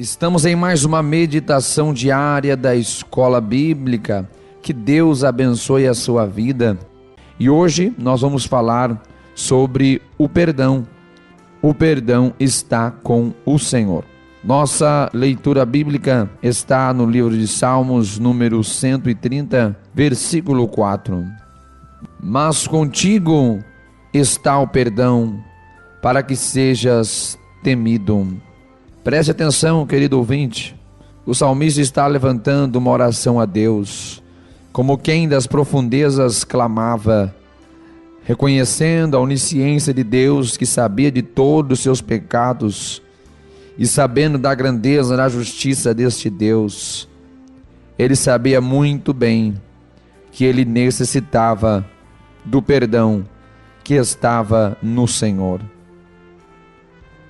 Estamos em mais uma meditação diária da Escola Bíblica. Que Deus abençoe a sua vida. E hoje nós vamos falar sobre o perdão. O perdão está com o Senhor. Nossa leitura bíblica está no livro de Salmos, número 130, versículo 4. Mas contigo está o perdão, para que sejas temido. Preste atenção, querido ouvinte. O salmista está levantando uma oração a Deus, como quem das profundezas clamava, reconhecendo a onisciência de Deus, que sabia de todos os seus pecados, e sabendo da grandeza da justiça deste Deus. Ele sabia muito bem que ele necessitava do perdão que estava no Senhor.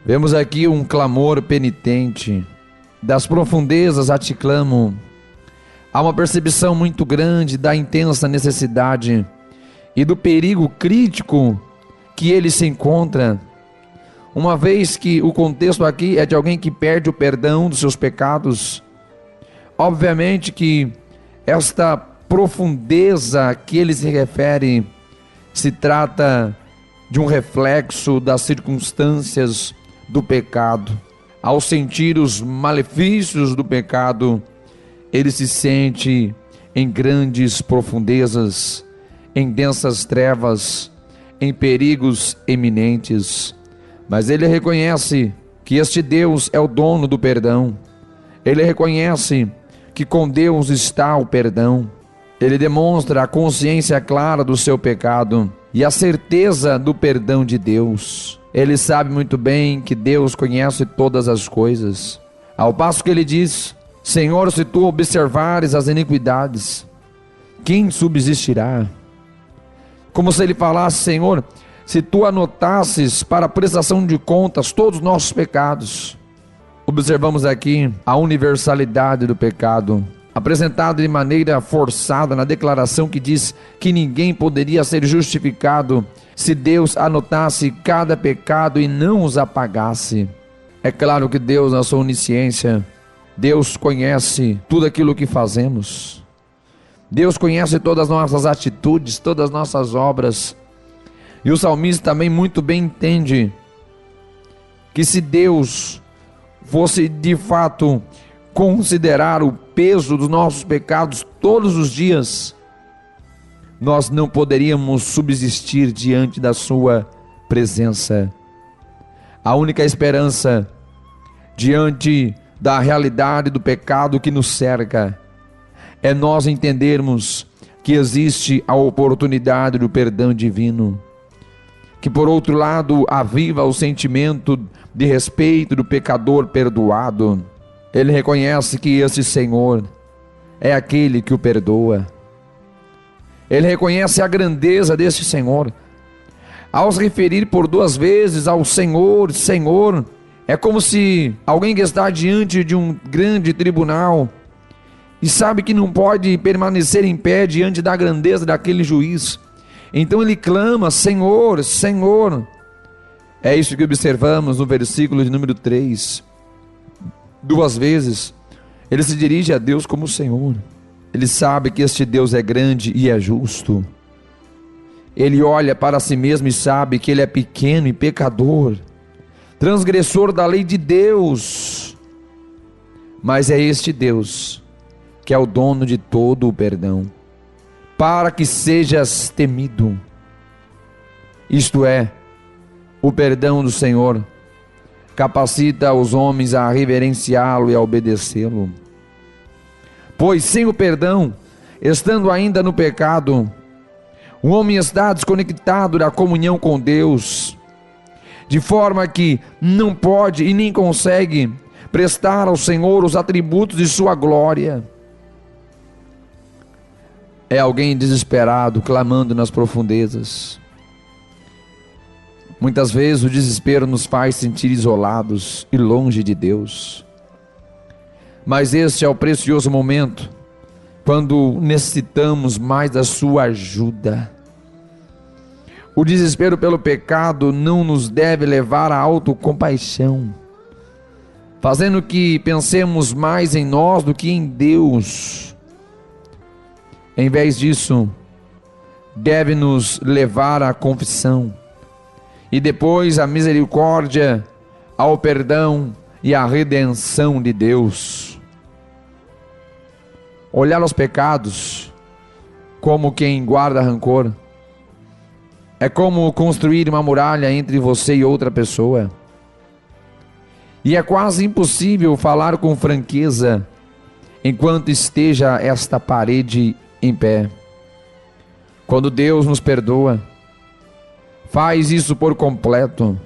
Vemos aqui um clamor penitente. Das profundezas a te clamo. Há uma percepção muito grande da intensa necessidade e do perigo crítico que ele se encontra, uma vez que o contexto aqui é de alguém que perde o perdão dos seus pecados. Obviamente que esta profundeza que ele se refere se trata de um reflexo das circunstâncias do pecado. Ao sentir os malefícios do pecado, ele se sente em grandes profundezas, em densas trevas, em perigos eminentes. Mas ele reconhece que este Deus é o dono do perdão. Ele reconhece que com Deus está o perdão. Ele demonstra a consciência clara do seu pecado e a certeza do perdão de Deus. Ele sabe muito bem que Deus conhece todas as coisas. Ao passo que ele diz: Senhor, se tu observares as iniquidades, quem subsistirá? Como se ele falasse: Senhor, se tu anotasses para a prestação de contas todos os nossos pecados. Observamos aqui a universalidade do pecado, apresentado de maneira forçada na declaração que diz que ninguém poderia ser justificado se Deus anotasse cada pecado e não os apagasse. É claro que Deus, na sua onisciência, Deus conhece tudo aquilo que fazemos. Deus conhece todas as nossas atitudes, todas as nossas obras. E o salmista também muito bem entende que se Deus fosse de fato considerar o peso dos nossos pecados todos os dias, nós não poderíamos subsistir diante da sua presença. A única esperança diante da realidade do pecado que nos cerca é nós entendermos que existe a oportunidade do perdão divino, que por outro lado aviva o sentimento de respeito do pecador perdoado. Ele reconhece que esse Senhor é aquele que o perdoa. Ele reconhece a grandeza desse Senhor. Ao se referir por duas vezes ao Senhor, Senhor, é como se alguém que está diante de um grande tribunal e sabe que não pode permanecer em pé diante da grandeza daquele juiz. Então ele clama: Senhor, Senhor. É isso que observamos no versículo de número 3. Duas vezes ele se dirige a Deus como Senhor. Ele sabe que este Deus é grande e é justo. Ele olha para si mesmo e sabe que ele é pequeno e pecador, transgressor da lei de Deus. Mas é este Deus que é o dono de todo o perdão, para que sejas temido. Isto é, o perdão do Senhor capacita os homens a reverenciá-lo e a obedecê-lo. Pois sem o perdão, estando ainda no pecado, o homem está desconectado da comunhão com Deus, de forma que não pode e nem consegue prestar ao Senhor os atributos de sua glória. É alguém desesperado, clamando nas profundezas. Muitas vezes o desespero nos faz sentir isolados e longe de Deus. Mas este é o precioso momento quando necessitamos mais da sua ajuda. O desespero pelo pecado não nos deve levar à autocompaixão, fazendo que pensemos mais em nós do que em Deus. Em vez disso, deve nos levar à confissão e depois à misericórdia, ao perdão e à redenção de Deus. Olhar os pecados como quem guarda rancor é como construir uma muralha entre você e outra pessoa. E é quase impossível falar com franqueza enquanto esteja esta parede em pé. Quando Deus nos perdoa, faz isso por completo,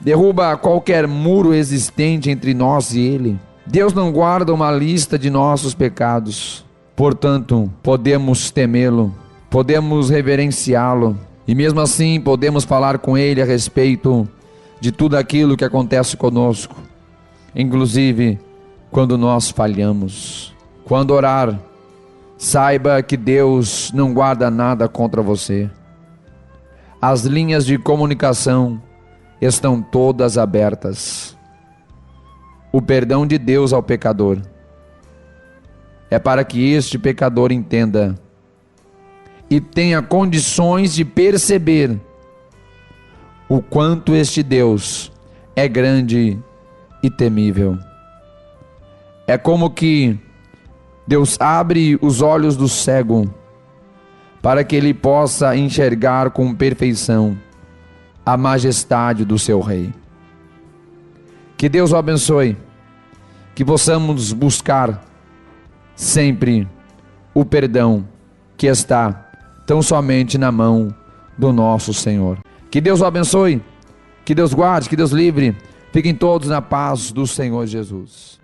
derruba qualquer muro existente entre nós e Ele. Deus não guarda uma lista de nossos pecados, portanto, podemos temê-lo, podemos reverenciá-lo, e mesmo assim podemos falar com Ele a respeito de tudo aquilo que acontece conosco, inclusive quando nós falhamos. Quando orar, saiba que Deus não guarda nada contra você. As linhas de comunicação estão todas abertas. O perdão de Deus ao pecador é para que este pecador entenda e tenha condições de perceber o quanto este Deus é grande e temível. É como que Deus abre os olhos do cego para que ele possa enxergar com perfeição a majestade do seu Rei. Que Deus o abençoe, que possamos buscar sempre o perdão que está tão somente na mão do nosso Senhor. Que Deus o abençoe, que Deus guarde, que Deus livre. Fiquem todos na paz do Senhor Jesus.